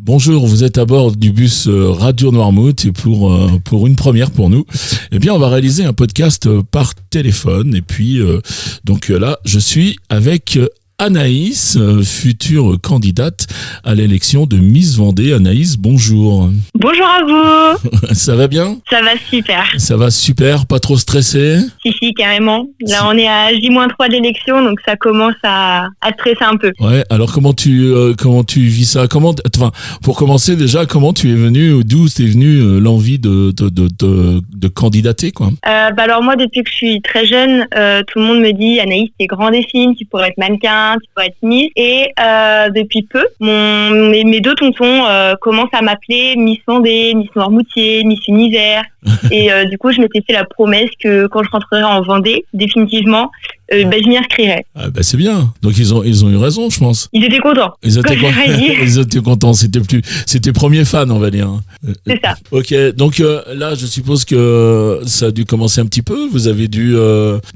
Bonjour, vous êtes à bord du bus Radio Noirmouth et pour une première pour nous, eh bien on va réaliser un podcast par téléphone et puis donc là je suis avec Anaïs, future candidate à l'élection de Miss Vendée. Anaïs, bonjour. Bonjour à vous. Ça va bien ? Ça va super. Ça va super, pas trop stressé ? Si, carrément. Là, on est à J-3 d'élection, donc ça commence à stresser un peu. Ouais, alors comment tu vis ça ? Pour commencer déjà, comment tu es venu, d'où t'es venu l'envie de candidater, quoi ? Alors moi, depuis que je suis très jeune, tout le monde me dit, Anaïs, t'es grand des films, tu pourrais être mannequin, tu pourrais être Miss. Et depuis peu, mes deux tontons commencent à m'appeler Miss Vendée, Miss Noirmoutier, Miss Univers. Et du coup, je m'étais fait la promesse que quand je rentrerai en Vendée, définitivement, je m'y inscrirai. Ah bah c'est bien. Donc ils ont eu raison, je pense. Ils étaient contents. Ils étaient contents. C'était premier fan, on va dire. C'est ça. Ok. Donc là, je suppose que ça a dû commencer un petit peu. Vous avez dû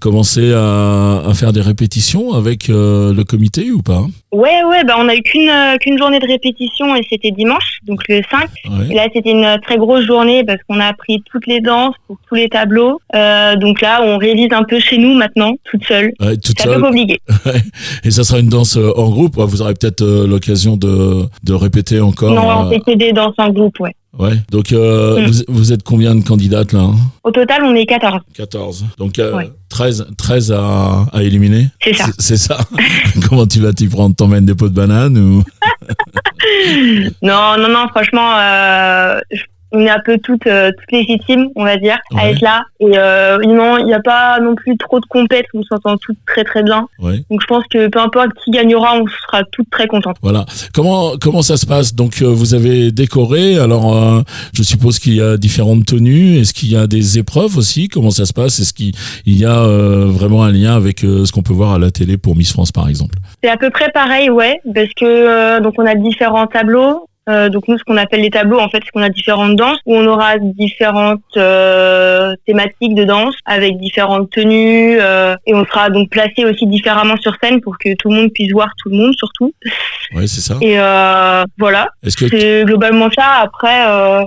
commencer à faire des répétitions avec le comité ou pas ? Ouais, on a eu qu'une journée de répétition et c'était dimanche, donc le 5. Ouais. Et là, c'était une très grosse journée parce qu'on a appris toutes les danses pour tous les tableaux. Donc là, on révise un peu chez nous maintenant, toute seule. Ouais, toute c'est un seule. peu compliqué. Et ça sera une danse en groupe. Vous aurez peut-être l'occasion de répéter encore. Non, on fait que des danses en groupe, ouais. Ouais. Donc vous êtes combien de candidates là ? Au total, on est 14. 14. Donc Ouais. 13 à éliminer. C'est ça. C'est ça. Comment tu vas t'y prendre ? T'emmènes des pots de banane ou ? Non, franchement, on est un peu toutes légitimes, on va dire, à Ouais. être là. Et non, il n'y a pas non plus trop de compètes, on s'entend toutes très très bien. Ouais. Donc je pense que peu importe qui gagnera, on sera toutes très contentes. Voilà. Comment ça se passe ? Donc vous avez décoré. Alors je suppose qu'il y a différentes tenues. Est-ce qu'il y a des épreuves aussi ? Comment ça se passe ? Est-ce qu'il y a vraiment un lien avec ce qu'on peut voir à la télé pour Miss France par exemple ? C'est à peu près pareil, ouais, parce que donc on a différents tableaux. Donc nous, ce qu'on appelle les tableaux, en fait, c'est qu'on a différentes danses où on aura différentes thématiques de danse avec différentes tenues et on sera donc placé aussi différemment sur scène pour que tout le monde puisse voir tout le monde surtout. Ouais, c'est ça. Et voilà, Est-ce que c'est globalement ça. Après,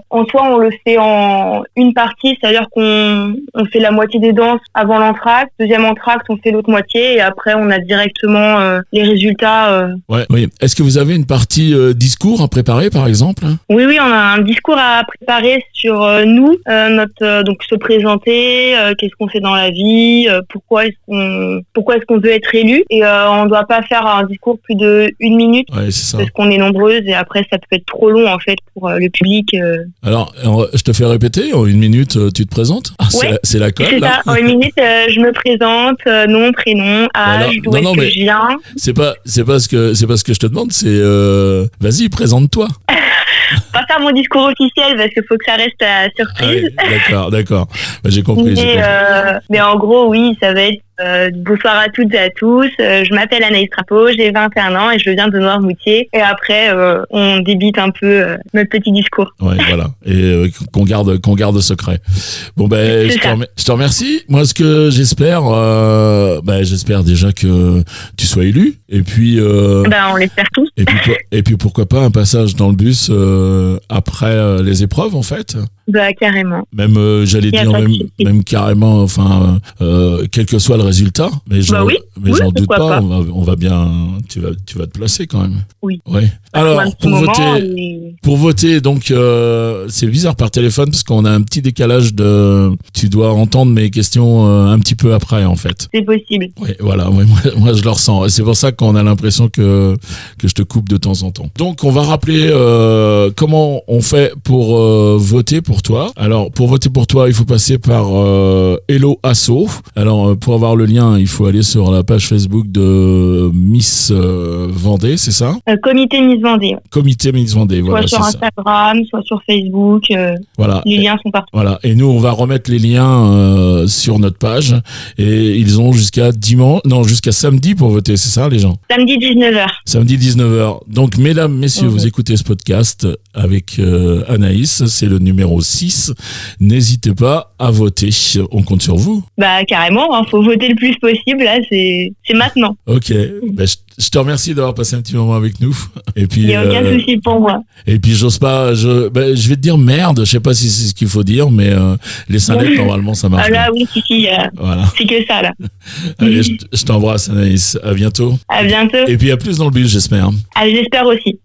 en soi, on le fait en une partie, c'est-à-dire qu'on fait la moitié des danses avant l'entracte, deuxième entracte, on fait l'autre moitié et après, on a directement les résultats. Ouais, oui. Est-ce que vous avez une partie discours à préparer par exemple ? Oui, on a un discours à préparer sur nous, donc se présenter, qu'est-ce qu'on fait dans la vie, pourquoi est-ce qu'on veut être élu. Et on doit pas faire un discours plus de 1 minute Ouais, c'est ça. parce qu'on est nombreuses et après ça peut être trop long en fait pour le public. Alors, je te fais répéter, en 1 minute, tu te présentes ? Ah, Ouais, c'est la colle, C'est là. ça, en 1 minute, je me présente, nom, prénom, âge, d'où est-ce que je viens. C'est pas ce que je te demande, c'est vas-y, présente-toi. Pas faire mon discours officiel parce qu'il faut que ça reste surprise. Ah oui, d'accord. Bah, j'ai compris. Mais en gros, oui, ça va être bonsoir à toutes et à tous. Je m'appelle Anaïs Trapeau, j'ai 21 ans et je viens de Noirmoutier. Et après, on débite un peu notre petit discours. Ouais, voilà. Et qu'on garde secret. Bon, ben, je te remercie. Moi, ce que j'espère, j'espère déjà que tu sois élu. Et puis, on l'espère tous. Et puis, pourquoi pas un passage dans le bus après les épreuves, en fait. Bah, carrément. Même, j'allais dire, même carrément, enfin, quel que soit le résultat. Mais j'en doute pas, on va bien, tu vas te placer quand même. Oui. Ouais. Alors, pour voter, donc, c'est bizarre par téléphone parce qu'on a un petit décalage tu dois entendre mes questions un petit peu après, en fait. C'est possible. Oui, voilà. Ouais, moi, je le ressens. Et c'est pour ça qu'on a l'impression que je te coupe de temps en temps. Donc, on va rappeler, comment on fait pour voter pour toi. Alors, pour voter pour toi, il faut passer par Hello Asso. Alors, pour avoir le lien, il faut aller sur la page Facebook de Miss Vendée, c'est ça ? Comité Miss Vendée. Comité Miss Vendée, voilà. Soit sur Instagram, soit sur Facebook. Voilà. Les liens sont partout. Voilà. Et nous, on va remettre les liens sur notre page. Et ils ont jusqu'à samedi pour voter, c'est ça, les gens ? Samedi 19h. Samedi 19h. Donc, mesdames, messieurs, vous écoutez ce podcast avec Anaïs. C'est le numéro 06. N'hésitez pas à voter. On compte sur vous. Bah carrément, hein, faut voter le plus possible. Là, c'est maintenant. Ok. Ben, je te remercie d'avoir passé un petit moment avec nous. Et puis. Il n'y a aucun souci pour moi. Et puis j'ose pas. Je vais te dire merde. Je sais pas si c'est ce qu'il faut dire, mais les 5 lettres normalement ça marche. Ah là, oui, si. Voilà. C'est que ça là. Allez, je t'embrasse, Anaïs. À bientôt. À bientôt. Et puis à plus dans le bus, j'espère. Ah, j'espère aussi.